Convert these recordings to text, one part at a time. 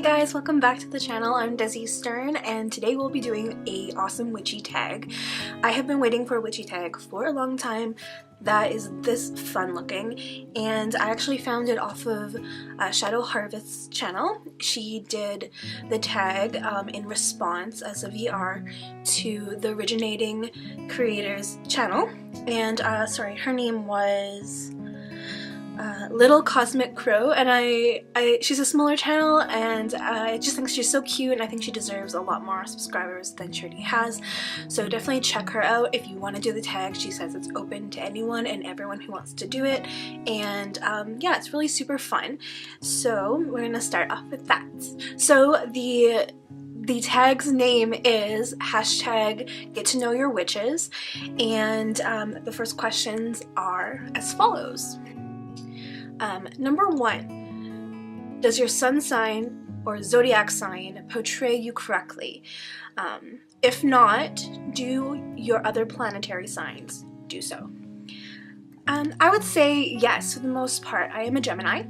guys, welcome back to the channel. I'm Dezi Stern and today we'll be doing a awesome witchy tag. I have been waiting for a witchy tag for a long time that is this fun looking, and I actually found it off of Shadow Harvest's channel. She did the tag in response as a VR to the originating creator's channel, and sorry, her name was Little Cosmic Crow, and she's a smaller channel, and I just think she's so cute, and I think she deserves a lot more subscribers than she already has. So definitely check her out if you want to do the tag. She says it's open to anyone and everyone who wants to do it, and yeah, it's really super fun. So we're gonna start off with that. So the tag's name is #GetToKnowYourWitches, and the first questions are as follows. Number 1, does your sun sign or zodiac sign portray you correctly? If not, do your other planetary signs do so? I would say yes, for the most part. I am a Gemini,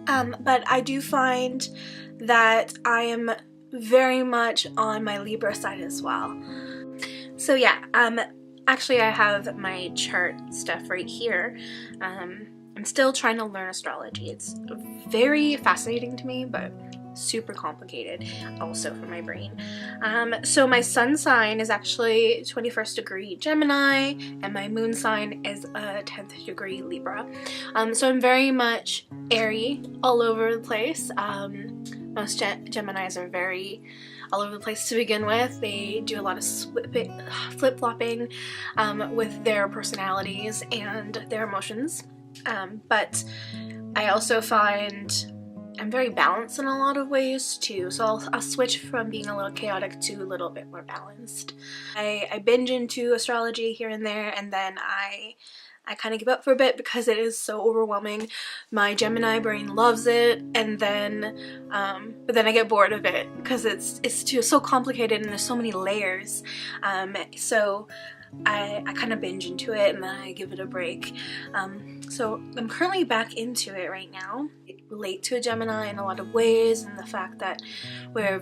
but I do find that I am very much on my Libra side as well. So yeah, actually I have my chart stuff right here. I'm still trying to learn astrology. It's very fascinating to me, but super complicated also for my brain. So my sun sign is actually 21st degree Gemini, and my moon sign is a 10th degree Libra. So I'm very much airy, all over the place. Most Geminis are very all over the place to begin with. They do a lot of flip-flopping with their personalities and their emotions. But I also find I'm very balanced in a lot of ways too, so I'll switch from being a little chaotic to a little bit more balanced. I binge into astrology here and there, and then I kind of give up for a bit because it is so overwhelming. My Gemini brain loves it, and then but then I get bored of it because it's so complicated and there's so many layers. So I kind of binge into it and then I give it a break. So I'm currently back into it right now. I relate to a Gemini in a lot of ways, and the fact that we're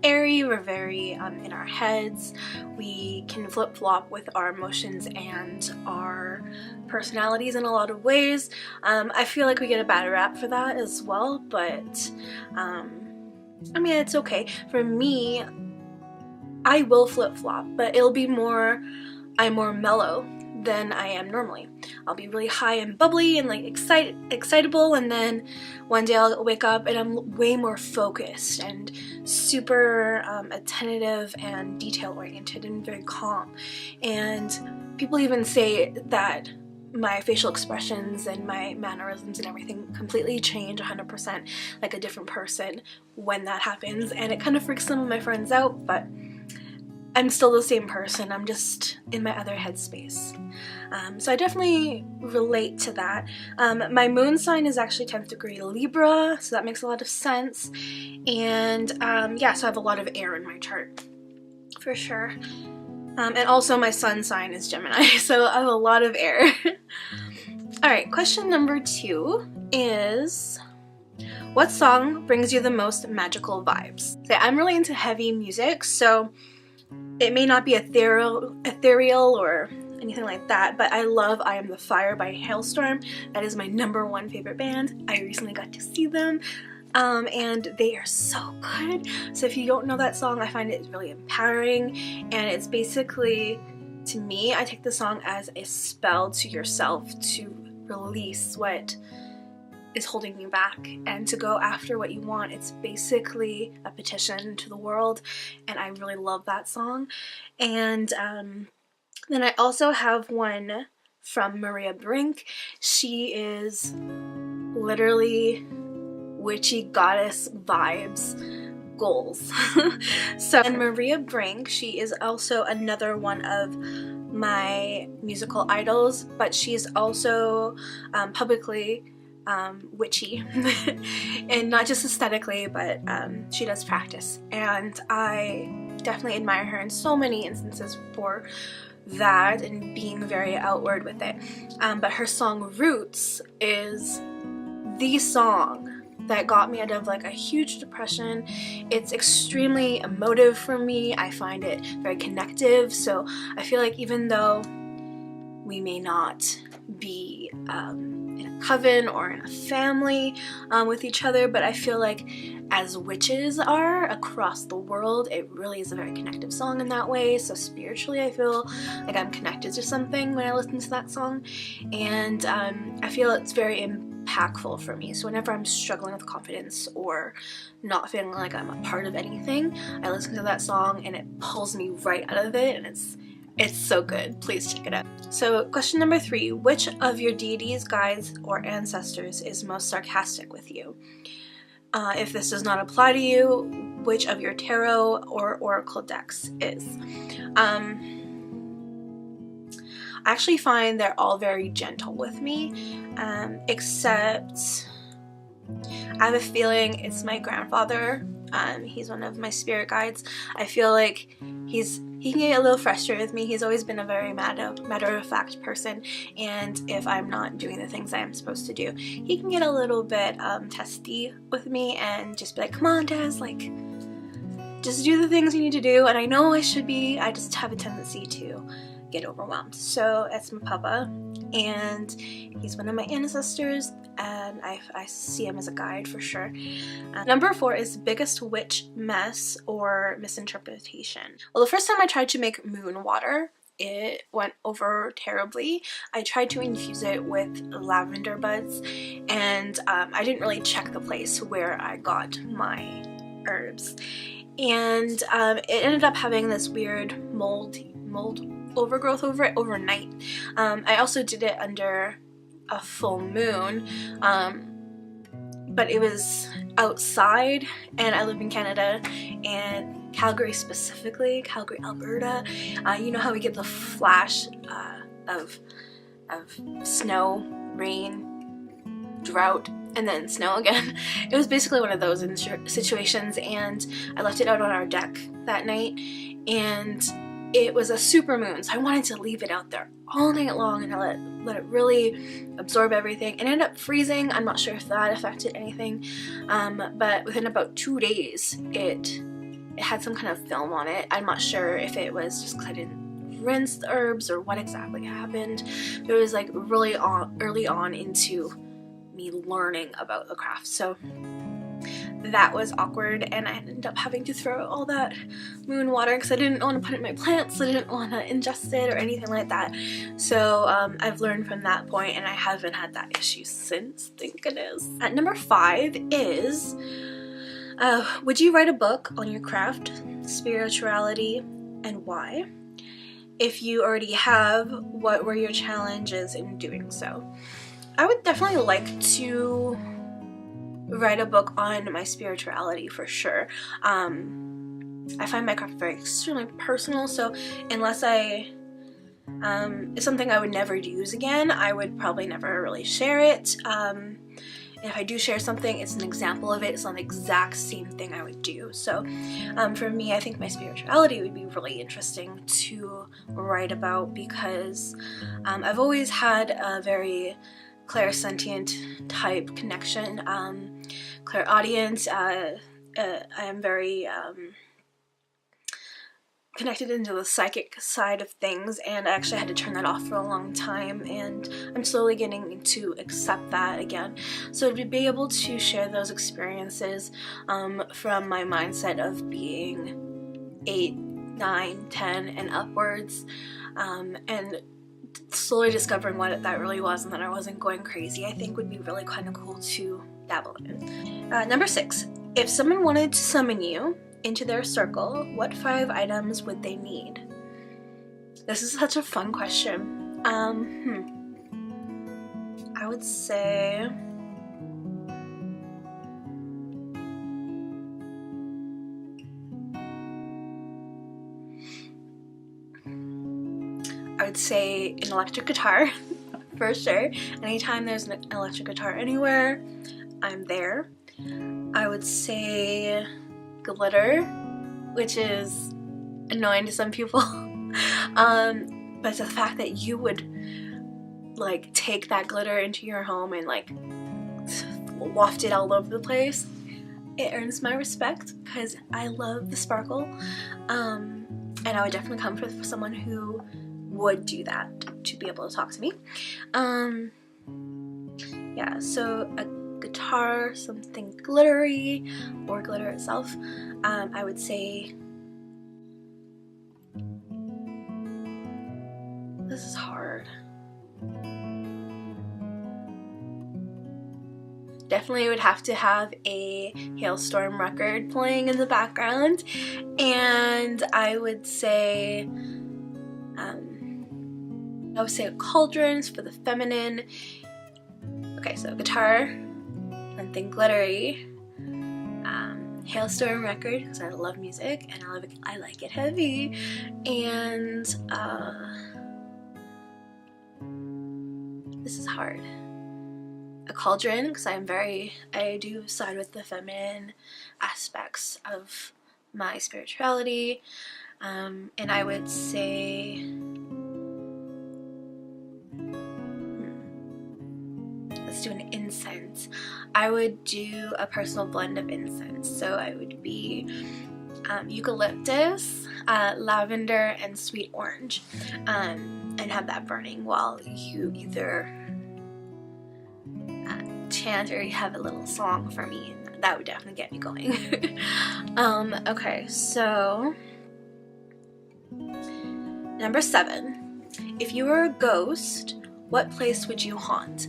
airy, we're very in our heads, we can flip-flop with our emotions and our personalities in a lot of ways. I feel like we get a bad rap for that as well, but I mean, it's okay. For me, I will flip-flop, but it'll be I'm more mellow than I am normally. I'll be really high and bubbly and like excitable, and then one day I'll wake up and I'm way more focused and super attentive and detail-oriented and very calm. And people even say that my facial expressions and my mannerisms and everything completely change 100%, like a different person when that happens, and it kind of freaks some of my friends out, but I'm still the same person. I'm just in my other headspace. So I definitely relate to that. My moon sign is actually 10th degree Libra, so that makes a lot of sense. And yeah, so I have a lot of air in my chart, for sure. And also my sun sign is Gemini, so I have a lot of air. Alright, question number 2 is, what song brings you the most magical vibes? So I'm really into heavy music, so it may not be ethereal or anything like that, but I love I Am the Fire by Hailstorm. That is my #1 favorite band. I recently got to see them, and they are so good. So if you don't know that song, I find it really empowering, and it's basically, to me, I take the song as a spell to yourself to release what is holding you back and to go after what you want. It's basically a petition to the world, and I really love that song. And then I also have one from Maria Brink. She is literally witchy goddess vibes goals. So, and Maria Brink, she is also another one of my musical idols, but she's also publicly witchy and not just aesthetically, but she does practice, and I definitely admire her in so many instances for that and being very outward with it. But her song Roots is the song that got me out of like a huge depression. It's extremely emotive for me. I find it very connective, so I feel like even though we may not be in a coven or in a family with each other, but I feel like as witches are across the world, it really is a very connective song in that way. So spiritually I feel like I'm connected to something when I listen to that song, and I feel it's very impactful for me. So whenever I'm struggling with confidence or not feeling like I'm a part of anything, I listen to that song and it pulls me right out of it, and it's so good. Please check it out. So question number 3, which of your deities, guides, or ancestors is most sarcastic with you? If this does not apply to you, which of your tarot or oracle decks is? I actually find they're all very gentle with me, except I have a feeling it's my grandfather. He's one of my spirit guides. I feel like he can get a little frustrated with me. He's always been a very matter-of-fact person, and if I'm not doing the things I'm supposed to do, he can get a little bit testy with me and just be like, come on, Des, like, just do the things you need to do. And I know I should be, I just have a tendency to get overwhelmed. So it's my papa, and he's one of my ancestors, and I see him as a guide for sure. Number 4 is biggest witch mess or misinterpretation. Well, the first time I tried to make moon water, it went over terribly. I tried to infuse it with lavender buds, and I didn't really check the place where I got my herbs, and it ended up having this weird mold overgrowth over it overnight. I also did it under a full moon, but it was outside, and I live in Canada, and Calgary specifically, Calgary, Alberta, you know how we get the flash of snow, rain, drought, and then snow again. It was basically one of those situations, and I left it out on our deck that night, and it was a super moon, so I wanted to leave it out there all night long and let it really absorb everything. It ended up freezing. I'm not sure if that affected anything, but within about 2 days it had some kind of film on it. I'm not sure if it was just because I didn't rinse the herbs or what exactly happened. It was like really early on into me learning about the craft, so that was awkward, and I ended up having to throw out all that moon water because I didn't want to put it in my plants, I didn't want to ingest it or anything like that. So I've learned from that point, and I haven't had that issue since, thank goodness. At number 5 is, would you write a book on your craft, spirituality, and why? If you already have, what were your challenges in doing so? I would definitely like to write a book on my spirituality for sure. I find my craft very extremely personal, so unless it's something I would never use again, I would probably never really share it. If I do share something, it's an example of it. It's not the exact same thing I would do. So for me, I think my spirituality would be really interesting to write about, because I've always had a very clairsentient type connection, clairaudient. I am very connected into the psychic side of things, and I actually had to turn that off for a long time, and I'm slowly getting to accept that again. So to be able to share those experiences from my mindset of being 8, 9, 10 and upwards, and slowly discovering what that really was, and that I wasn't going crazy, I think would be really kind of cool to dabble in. Number 6, if someone wanted to summon you into their circle, what 5 items would they need? This is such a fun question. I would say an electric guitar for sure. Anytime there's an electric guitar anywhere, I'm there. I would say glitter, which is annoying to some people, but the fact that you would like take that glitter into your home and like wafted all over the place, it earns my respect because I love the sparkle. And I would definitely come for someone who would do that to be able to talk to me. Yeah, so a guitar, something glittery, or glitter itself. I would say, this is hard. Definitely would have to have a Hailstorm record playing in the background, and I would say a cauldron for the feminine. Okay, so guitar, something glittery, Hailstorm record because I love music and I like it heavy, and this is hard. A cauldron because I do side with the feminine aspects of my spirituality, and I would say let's do an incense. I would do a personal blend of incense, so I would be eucalyptus, lavender, and sweet orange, and have that burning while you either chant or you have a little song for me, and that would definitely get me going. Okay, so number 7. If you were a ghost, what place would you haunt?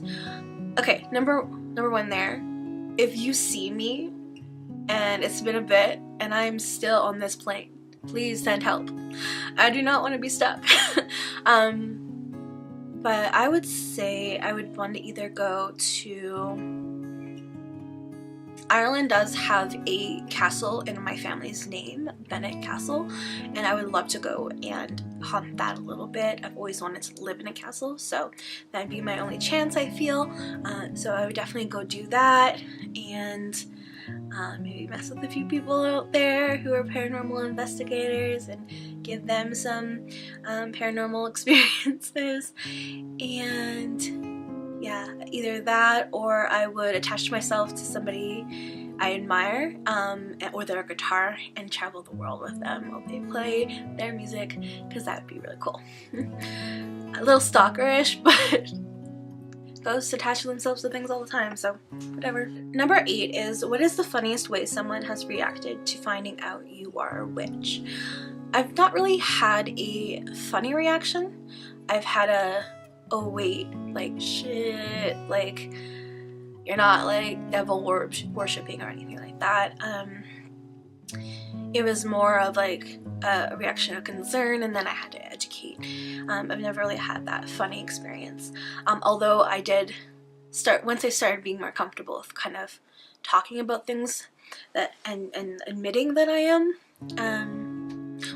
Okay, number 1 there. If you see me and it's been a bit and I'm still on this plane, please send help. I do not want to be stuck. But I would say I would want to either go to... Ireland does have a castle in my family's name, Bennett Castle, and I would love to go and haunt that a little bit. I've always wanted to live in a castle, so that'd be my only chance, I feel. So I would definitely go do that, and maybe mess with a few people out there who are paranormal investigators and give them some paranormal experiences. And yeah, either that or I would attach myself to somebody I admire, or their guitar, and travel the world with them while they play their music, because that would be really cool. A little stalkerish, but ghosts attach themselves to things all the time, so whatever. Number 8 is, what is the funniest way someone has reacted to finding out you are a witch? I've not really had a funny reaction. I've had a, oh wait, like shit, like you're not like devil worshipping or anything like that. It was more of like a reaction of concern, and then I had to educate. I've never really had that funny experience. Although I did start, once I started being more comfortable with kind of talking about things that and admitting that I am,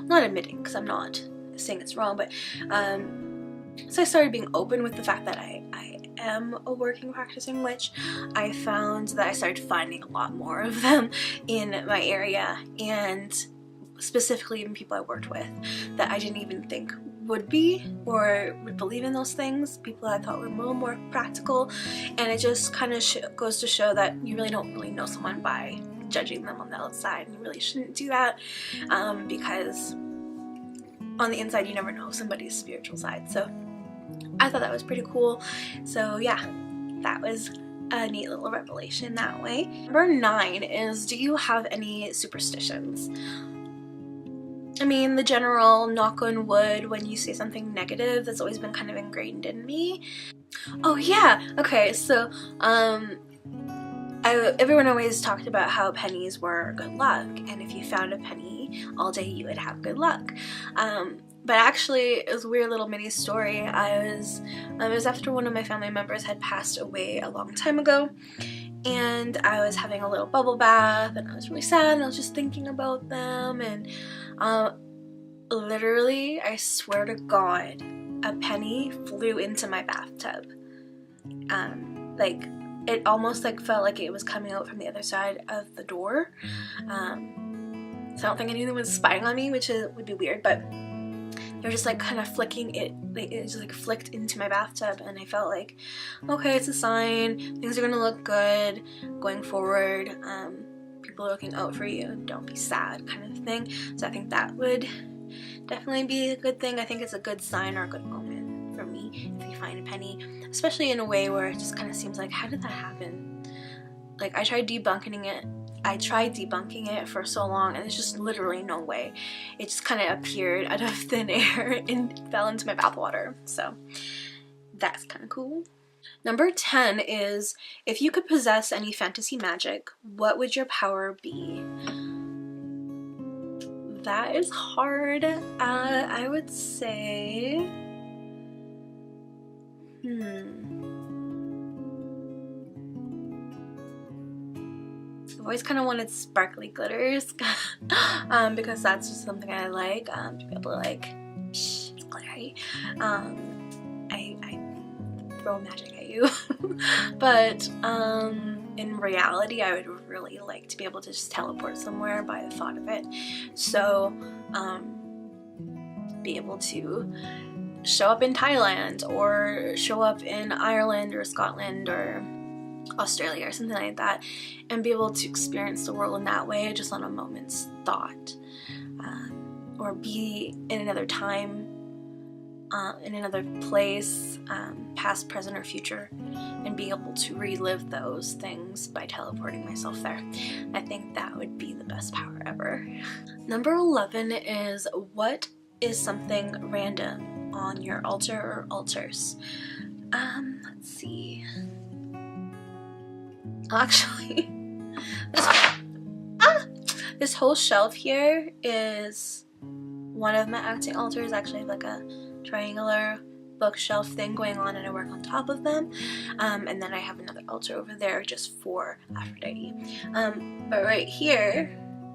not admitting because I'm not saying it's wrong, but so I started being open with the fact that I am a working practicing witch. I found that I started finding a lot more of them in my area, and specifically even people I worked with that I didn't even think would be or would believe in those things, people I thought were a little more practical. And it just kind of goes to show that you really don't really know someone by judging them on the outside, and you really shouldn't do that, because on the inside you never know somebody's spiritual side. So I thought that was pretty cool. So yeah, that was a neat little revelation that way. Number 9 is, do you have any superstitions? I mean, the general knock on wood when you say something negative, that's always been kind of ingrained in me. Oh yeah, okay, so everyone always talked about how pennies were good luck, and if you found a penny all day you would have good luck. But actually, it was a weird little mini story. It was after one of my family members had passed away a long time ago, and I was having a little bubble bath, and I was really sad, and I was just thinking about them, and literally, I swear to God, a penny flew into my bathtub. Like, it almost like felt like it was coming out from the other side of the door. So I don't think anyone was spying on me, which would be weird, but They're just like kind of flicking it, like it just like flicked into my bathtub, and I felt like, okay, it's a sign, things are gonna look good going forward, people are looking out for you, don't be sad, kind of thing. So I think that would definitely be a good thing. I think it's a good sign or a good omen for me if you find a penny, especially in a way where it just kind of seems like, how did that happen? Like I tried debunking it for so long, and there's just literally no way. It just kind of appeared out of thin air and fell into my bathwater. So that's kind of cool. Number 10 is, if you could possess any fantasy magic, what would your power be? That is hard. I would say, I've always kind of wanted sparkly glitters because that's just something I like, to be able to like, psh, it's glittery. I throw magic at you. But in reality, I would really like to be able to just teleport somewhere by the thought of it. So be able to show up in Thailand, or show up in Ireland or Scotland or Australia or something like that, and be able to experience the world in that way, just on a moment's thought, or be in another time, in another place, past, present, or future, and be able to relive those things by teleporting myself there. I think that would be the best power ever. Number 11 is, what is something random on your altar or altars? Let's see. Actually, this whole shelf here is one of my acting altars. Actually, I have like a triangular bookshelf thing going on, and I work on top of them. And then I have another altar over there just for Aphrodite. But right here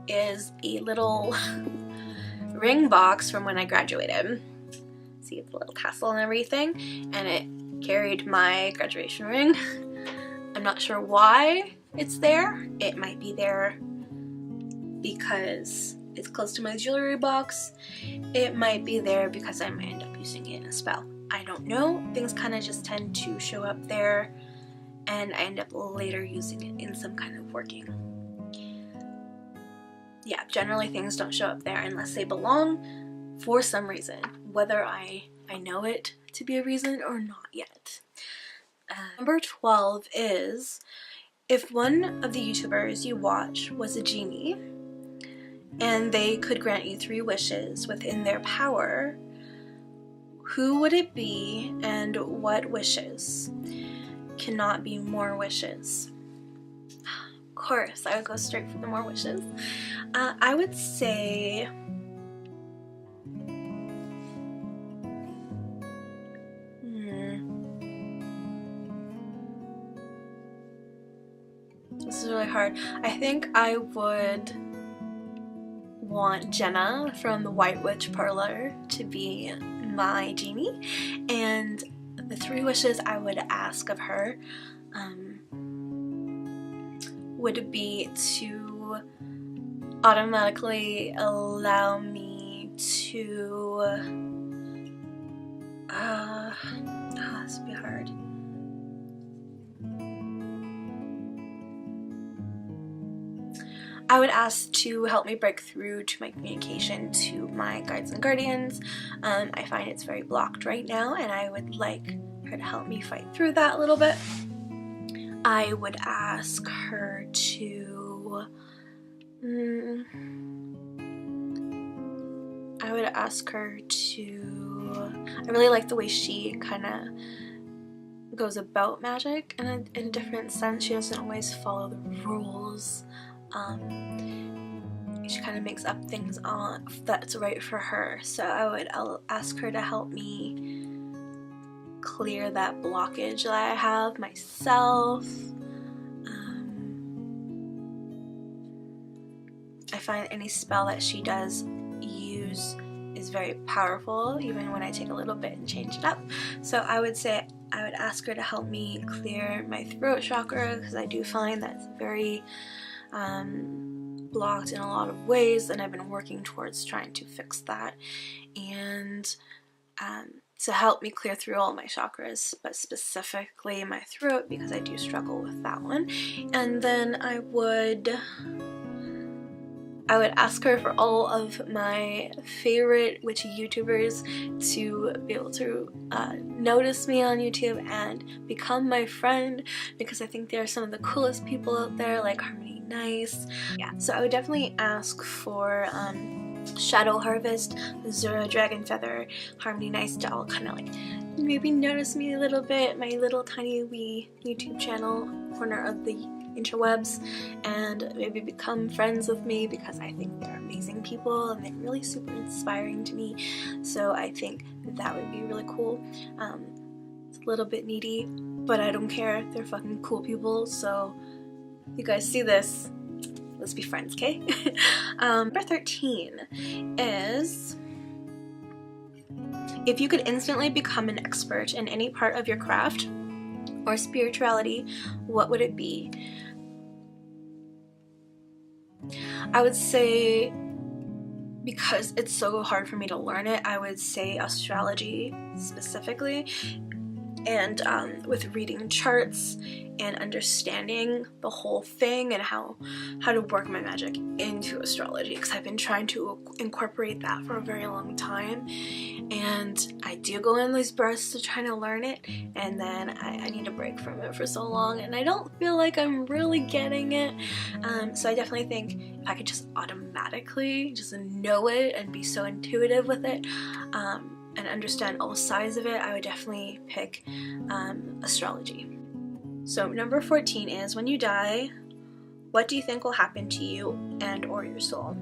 is a little ring box from when I graduated. See, it's a little tassel and everything, and it carried my graduation ring. I'm not sure why it's there. It might be there because it's close to my jewelry box. It might be there because I might end up using it in a spell. I don't know. Things kind of just tend to show up there, and I end up later using it in some kind of working. Yeah, generally things don't show up there unless they belong for some reason, whether I know it to be a reason or not yet. Number 12 is, if one of the YouTubers you watch was a genie and they could grant you 3 wishes within their power, who would it be and what wishes? Cannot be more wishes. Of course, I would go straight for the more wishes. I would say, this is really hard. I think I would want Jenna from the White Witch Parlor to be my genie, and the 3 wishes I would ask of her would be to automatically allow me to this would be hard. I would ask to help me break through to my communication to my guides and guardians. I find it's very blocked right now, and I would like her to help me fight through that a little bit. I would ask her to I really like the way she kind of goes about magic in a different sense. She doesn't always follow the rules. She kind of makes up things that's right for her. So I'll ask her to help me clear that blockage that I have myself. I find any spell that she does use is very powerful, even when I take a little bit and change it up. So I would say I would ask her to help me clear my throat chakra, because I do find that's very blocked in a lot of ways, and I've been working towards trying to fix that, and to help me clear through all my chakras, but specifically my throat, because I do struggle with that one. And then I would ask her for all of my favorite witchy YouTubers to be able to notice me on YouTube and become my friend, because I think they're some of the coolest people out there, like Harmony Nice. Yeah, so I would definitely ask for Shadow Harvest, Zura Dragon Feather, Harmony Nice to all kind of like maybe notice me a little bit, my little tiny wee YouTube channel, corner of the interwebs, and maybe become friends with me, because I think they're amazing people and they're really super inspiring to me. So I think that would be really cool. It's a little bit needy, but I don't care. They're fucking cool people. So you guys see this, let's be friends, okay? Number 13 is, if you could instantly become an expert in any part of your craft or spirituality, what would it be? I would say, because it's so hard for me to learn it, I would say astrology specifically, and with reading charts and understanding the whole thing and how to work my magic into astrology, because I've been trying to incorporate that for a very long time, and I do go in these bursts to try to learn it, and then I need a break from it for so long, and I don't feel like I'm really getting it. So I definitely think if I could just automatically just know it and be so intuitive with it, and understand all sides of it, I would definitely pick astrology. So number 14 is, when you die, what do you think will happen to you and or your soul?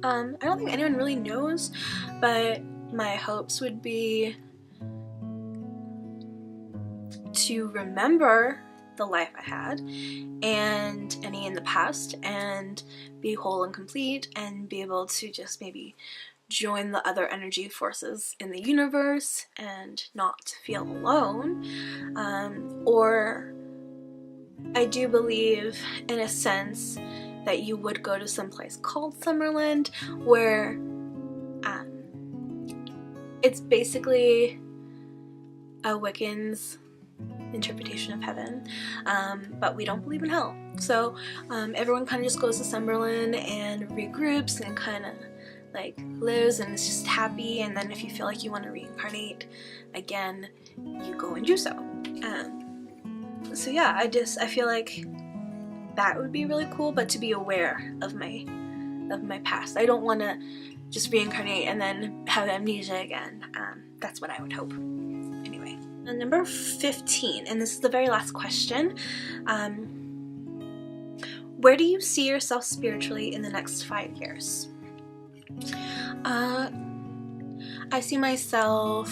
I don't think anyone really knows, but my hopes would be to remember the life I had and any in the past, and be whole and complete, and be able to just maybe join the other energy forces in the universe and not feel alone. Or I do believe, in a sense, that you would go to some place called Summerland, where it's basically a Wiccan's interpretation of heaven, but we don't believe in hell. So everyone kind of just goes to Summerland and regroups and kind of like lives and is just happy, and then if you feel like you want to reincarnate again, you go and do so. So yeah, I feel like that would be really cool, but to be aware of my past. I don't want to just reincarnate and then have amnesia again. That's what I would hope. Anyway, and number 15, and this is the very last question. Where do you see yourself spiritually in the next 5 years? I see myself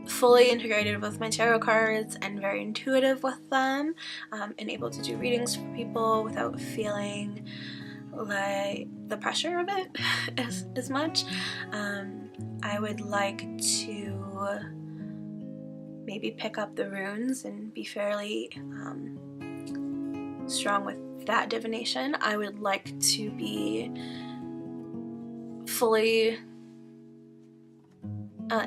fully integrated with my tarot cards and very intuitive with them, and able to do readings for people without feeling like the pressure of it as much. I would like to maybe pick up the runes and be fairly strong with that divination. I would like to be fully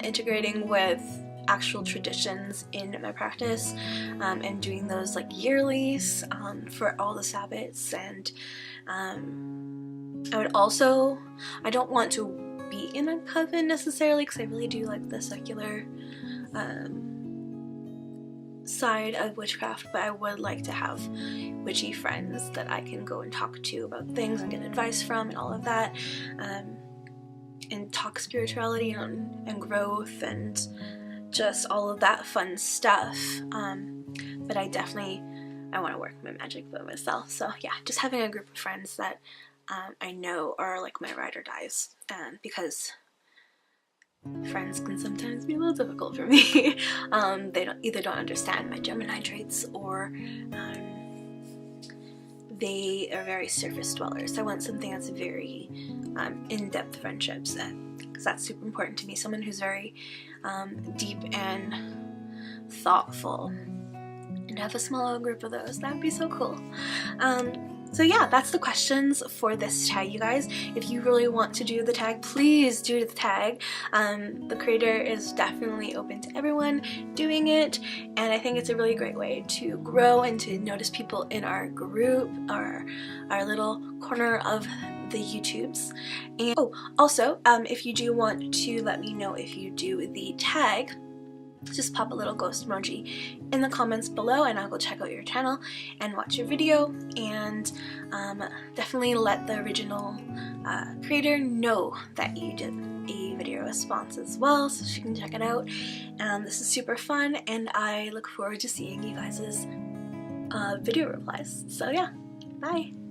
integrating with actual traditions in my practice, and doing those like yearlies for all the Sabbats. And I don't want to be in a coven necessarily, because I really do like the secular side of witchcraft, but I would like to have witchy friends that I can go and talk to about things and get advice from and all of that, and talk spirituality and growth and just all of that fun stuff. But I want to work my magic by myself. So yeah, just having a group of friends that I know are like my ride or dies, because friends can sometimes be a little difficult for me. They don't understand my Gemini traits, or they are very surface dwellers. I want something that's very in-depth friendships, because that's super important to me. Someone who's very deep and thoughtful, and have a small group of those. That'd be so cool. So yeah, that's the questions for this tag, you guys. If you really want to do the tag, please do the tag. The creator is definitely open to everyone doing it, and I think it's a really great way to grow and to notice people in our group, our little corner of the YouTubes. And oh, also, if you do want to let me know if you do the tag, just pop a little ghost emoji in the comments below and I'll go check out your channel and watch your video, and definitely let the original creator know that you did a video response as well so she can check it out. This is super fun and I look forward to seeing you guys' video replies. So yeah, bye!